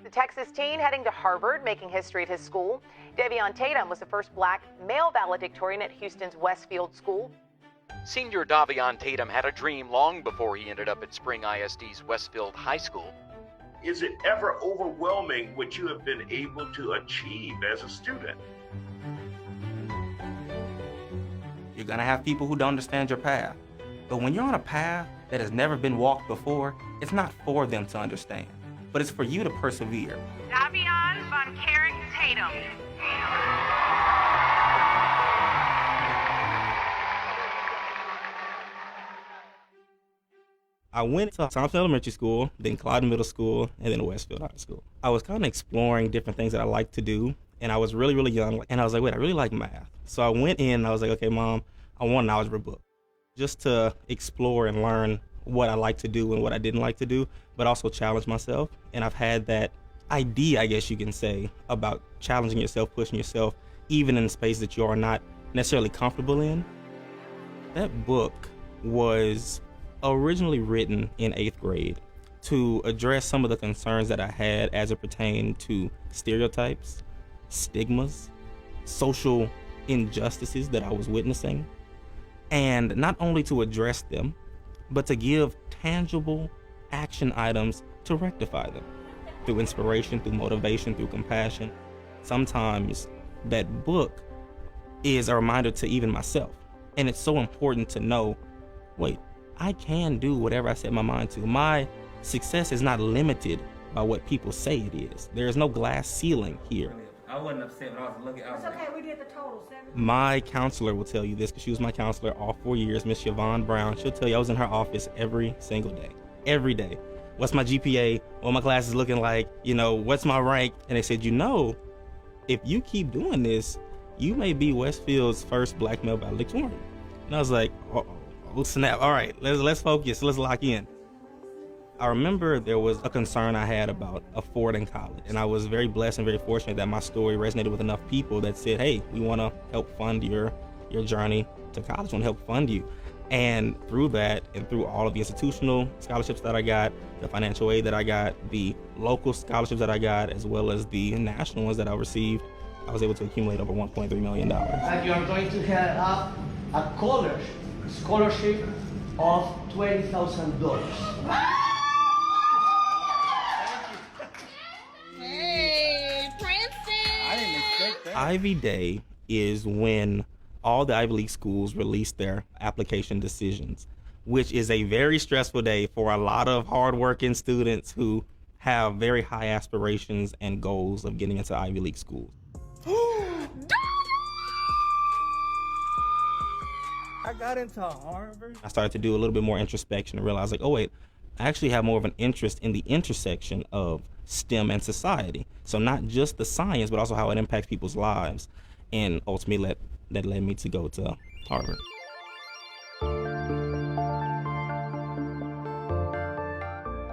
The Texas teen heading to Harvard, making history at his school. Davion Tatum was the first black male valedictorian at Houston's Westfield School. Senior Davion Tatum had a dream long before he ended up at SpringISD's Westfield High School. Is it ever overwhelming what you have been able to achieve as a student? You're gonna have people who don't understand your path. But when you're on a path that has never been walked before, it's not for them to understand, but it's for you to persevere. Davion Von Carrick Tatum. I went to Thompson Elementary School, then Clyde Middle School, and then Westfield High School. I was kind of exploring different things that I like to do, and I was really, really young, and I was like, wait, I really like math. So I went in, and I was like, okay, Mom, I want an algebra book, just to explore and learn what I like to do and what I didn't like to do, but also challenge myself. And I've had that idea, I guess you can say, about challenging yourself, pushing yourself, even in space that you are not necessarily comfortable in. That book was originally written in 8th grade to address some of the concerns that I had as it pertained to stereotypes, stigmas, social injustices that I was witnessing, and not only to address them, but to give tangible action items to rectify them through inspiration, through motivation, through compassion. Sometimes that book is a reminder to even myself, and it's so important to know, wait, I can do whatever I set my mind to. My success is not limited by what people say it is. There is no glass ceiling here. I wasn't upset when I was looking. It's okay, we did the total, 7. My counselor will tell you this, because she was my counselor all 4 years, Miss Siobhan Brown. She'll tell you I was in her office every single day. Every day. What's my GPA? What my class is looking like? What's my rank? And they said, if you keep doing this, you may be Westfield's first black male valedictorian. And I was like, oh snap, all right, let's focus, let's lock in. I remember there was a concern I had about affording college, and I was very blessed and very fortunate that my story resonated with enough people that said, hey, we want to help fund your journey to college, we want to help fund you. And through that, and through all of the institutional scholarships that I got, the financial aid that I got, the local scholarships that I got, as well as the national ones that I received, I was able to accumulate over $1.3 million. And you are going to have a scholarship of $20,000. Hey, Princeton! I didn't expect that. Ivy Day is when all the Ivy League schools release their application decisions, which is a very stressful day for a lot of hardworking students who have very high aspirations and goals of getting into Ivy League schools. I got into Harvard. I started to do a little bit more introspection and realized, like, oh wait, I actually have more of an interest in the intersection of STEM and society. So not just the science, but also how it impacts people's lives. And ultimately that led me to go to Harvard.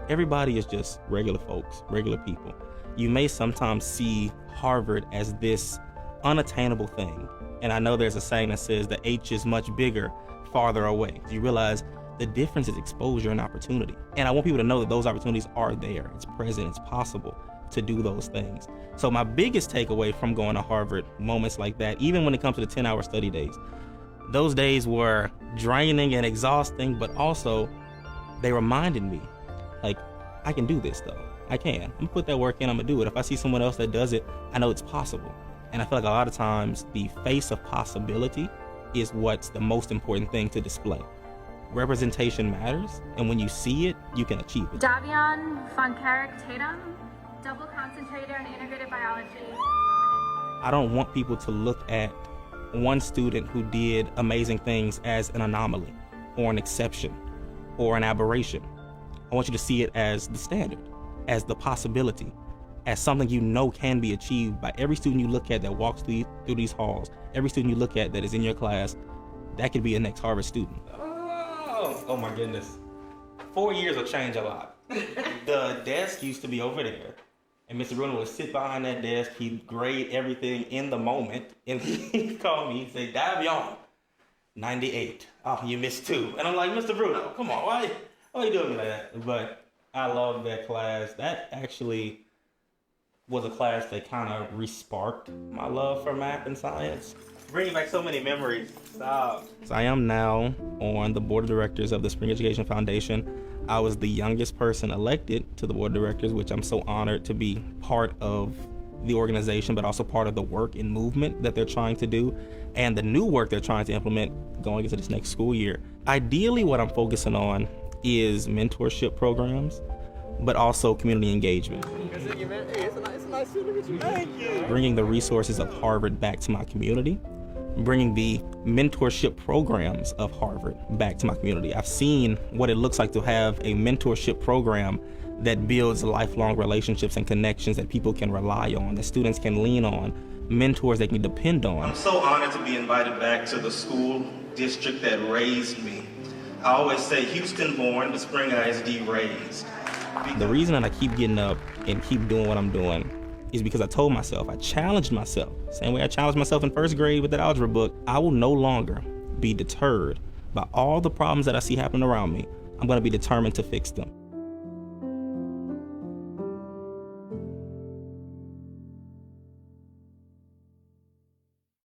Everybody is just regular folks, regular people. You may sometimes see Harvard as this unattainable thing. And I know there's a saying that says the H is much bigger, farther away. You realize the difference is exposure and opportunity. And I want people to know that those opportunities are there. It's present, it's possible to do those things. So my biggest takeaway from going to Harvard, moments like that, even when it comes to the 10-hour study days, those days were draining and exhausting, but also they reminded me, like, I can do this though. I can. I'm gonna put that work in, I'm gonna do it. If I see someone else that does it, I know it's possible. And I feel like a lot of times the face of possibility is what's the most important thing to display. Representation matters, and when you see it, you can achieve it. Davion Von Carrick Tatum, double concentrator in integrated biology. I don't want people to look at one student who did amazing things as an anomaly or an exception or an aberration. I want you to see it as the standard, as the possibility, as something you know can be achieved by every student you look at that walks through these halls, every student you look at that is in your class, that could be a next Harvard student. Oh my goodness. 4 years will change a lot. The desk used to be over there, and Mr. Bruno would sit behind that desk, he'd grade everything in the moment, and he'd call me and say, Davion, 98. Oh, you missed 2. And I'm like, Mr. Bruno, come on, why are you doing me like that? But I love that class. That actually was a class that kind of re-sparked my love for math and science. Bringing back so many memories. Stop. So I am now on the board of directors of the Spring Education Foundation. I was the youngest person elected to the board of directors, which I'm so honored to be part of the organization, but also part of the work and movement that they're trying to do and the new work they're trying to implement going into this next school year. Ideally, what I'm focusing on is mentorship programs, but also community engagement. Bringing the resources of Harvard back to my community, bringing the mentorship programs of Harvard back to my community. I've seen what it looks like to have a mentorship program that builds lifelong relationships and connections that people can rely on, that students can lean on, mentors they can depend on. I'm so honored to be invited back to the school district that raised me. I always say Houston born, but SpringISD raised. The reason that I keep getting up and keep doing what I'm doing is because I told myself, I challenged myself. Same way I challenged myself in first grade with that algebra book. I will no longer be deterred by all the problems that I see happening around me. I'm going to be determined to fix them.